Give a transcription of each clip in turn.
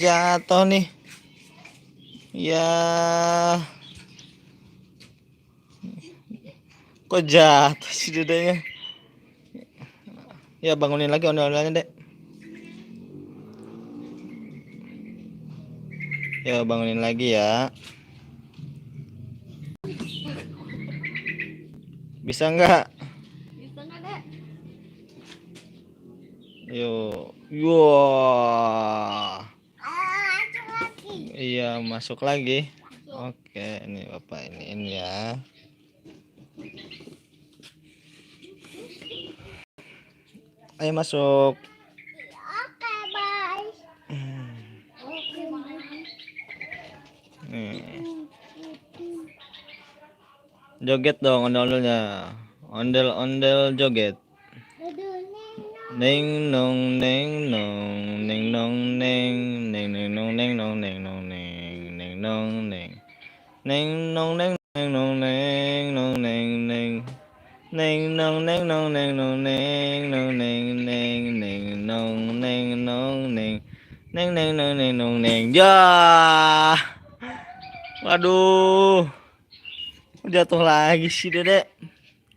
Jatuh nih. Ya, kok jatuh sih dedeknya? Ya bangunin lagi ondel-ondelnya, Dek. Ya bangunin lagi ya. Bisa nggak? Bisa nggak, Dek? Yuk. Wah. Masuk lagi. Iya, masuk lagi. Masuk. Oke, ini Bapak iniin ya. Ayo masuk. Oke, bye. Oke, bye. Nih. Joget dong ondel-ondelnya. Ondel-ondel joget. Neng nong neng nong neng nong neng neng neng nong neng nong neng nong neng neng nong neng neng nong neng neng nong neng nong neng neng neng nong neng nong neng nong neng nong neng neng neng nong neng nong neng neng neng nong neng nong neng. Ya, waduh, jatuh lagi sih Dedek.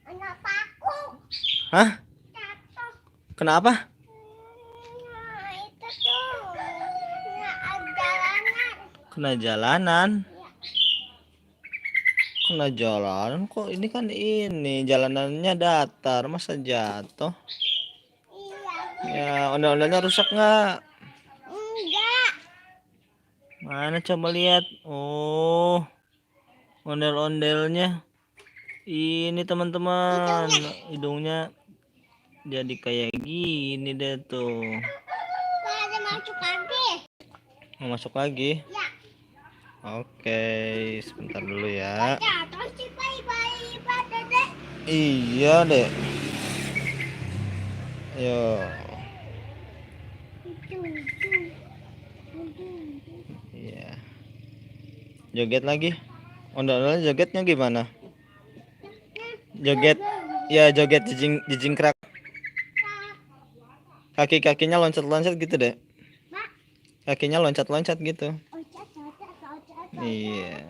Anak aku. Hah? Jatuh. Kenapa? Itu tuh. Jalanan. Kena jalanan. Ya. Kena jalanan kok, ini kan ini jalanannya datar, masa jatuh? Iya. Ya, ondel-ondelnya rusak nggak? Enggak. Mana coba lihat. Oh, ondel-ondelnya ini teman-teman, hidungnya jadi kayak gini deh tuh. Ada masuk lagi. Mau masuk lagi? Ya. Oke, sebentar dulu ya. Jatuh sih, bye-bye, Dedek. Iya deh. Yo. Iya. Joget lagi. Ondel-ondel jogetnya gimana? Joget. Ya, joget jijingkrak. Kaki-kakinya loncat-loncat gitu deh. Kakinya loncat-loncat gitu. Iya.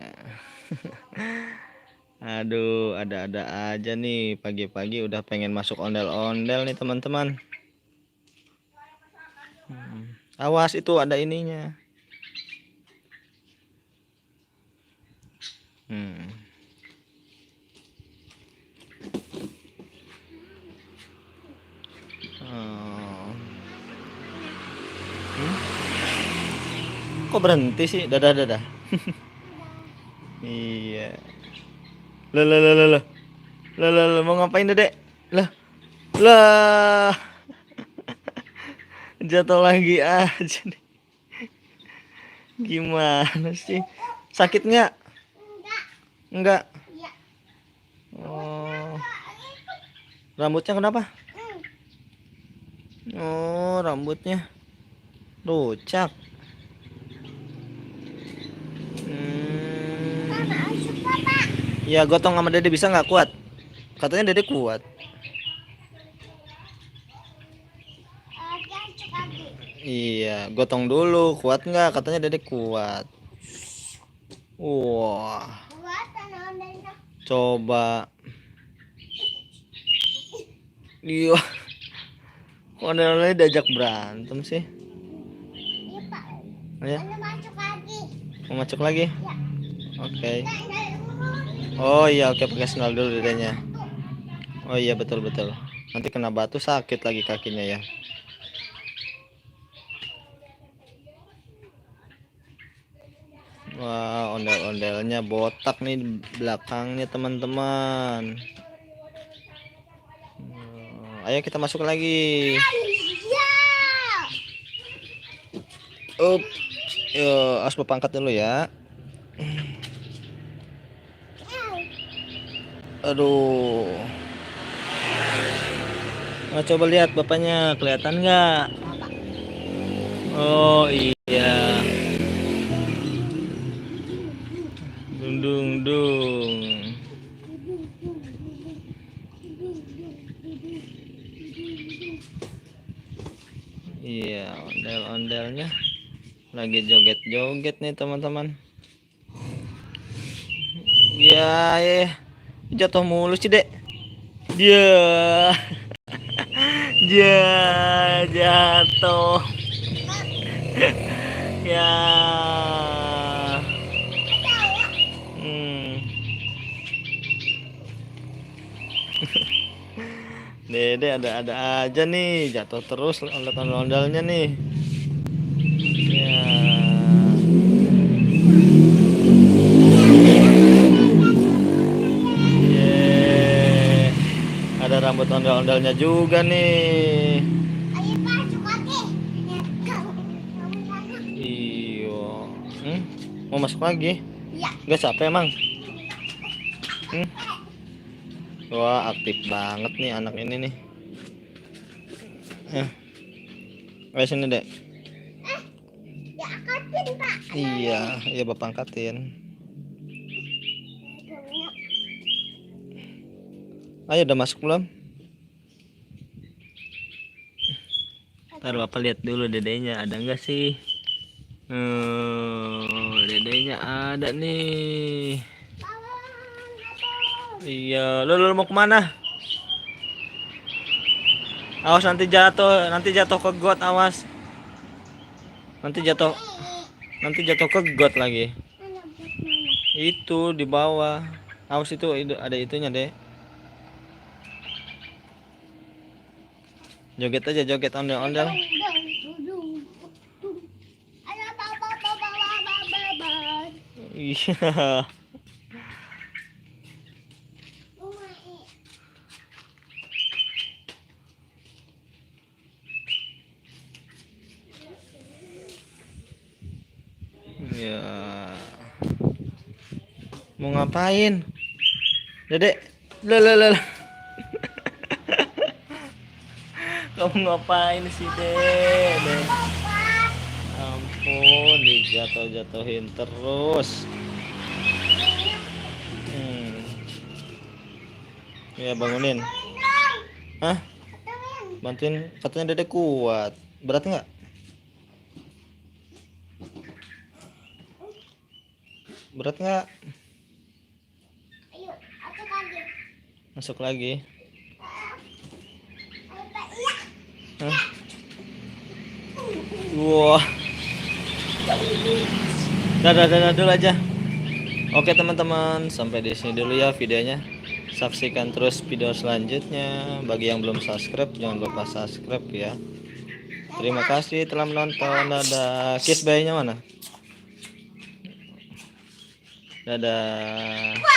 Aduh, ada-ada aja nih, pagi-pagi udah pengen masuk ondel-ondel nih teman-teman. Awas, itu ada ininya. Oh. Kok berhenti sih? Dadah. Iya. Lah. Lah, mau ngapain Dedek? Lah. Jatuh lagi aja nih. Gimana sih? Sakit nggak? Enggak. Iya. Oh. Rambutnya kenapa? Oh, rambutnya rucak. Ya, gotong sama Dede bisa nggak kuat? Katanya Dede kuat. Iya, gotong dulu. Kuat nggak? Katanya Dede kuat. Wah. Coba. Iya. Kok ondel-ondelnya diajak berantem sih? Ya. Mau masuk lagi? Oke. Oh iya, oke, pakai sendal dulu Dedenya. Oh iya, betul. Nanti kena batu sakit lagi kakinya ya. Wah, ondel-ondelnya botak nih belakangnya teman-teman. Ayo kita masuk lagi. Up. Yo, harus berpangkat dulu ya. Aduh. Nah, coba lihat bapaknya, kelihatan nggak? Oh iya. Dung. Iya, ondel-ondelnya Lagi joget-joget nih teman-teman. Ya, jatuh mulu sih, Dek. Ya, ya, jatuh. Ya. Hmm. Dede ada aja nih, jatuh terus ondel-ondel-ondelnya nih. Ya. Ye. Ada rambut ondel-ondelnya juga nih. Ayo masuk lagi. Iyo. Mau masuk lagi? Ya. Gak capek emang? Hmm? Wah, aktif banget nih anak ini nih. Ayo sini, Dek. Ya angkatin Pak. Iya, iya Bapak angkatin. Ayo udah masuk belum? Ntar Bapak lihat dulu dedenya ada nggak sih? Dedenya ada nih. Iya, lu mau kemana? Awas nanti jatuh ke got, awas. Nanti jatuh ke got lagi. Itu di bawah. Awas itu ada itunya, Dek. Joget aja, joget ondel-ondel. Iya. Ya. Mau ngapain? Dedek. Lelelel. Kamu ngapain sih, Dek? Ampun, dijatuh-jatuhin terus. Ya, bangunin. Hah? Bantuin, katanya Dedek kuat. Berat nggak? Berat nggak? Masuk lagi. Hah? Wah. Dadah dulu aja. Oke teman-teman, sampai di sini dulu ya videonya. Saksikan terus video selanjutnya. Bagi yang belum subscribe, jangan lupa subscribe ya. Terima kasih telah menonton. Dadah. Kiss bye-nya mana? Dadah.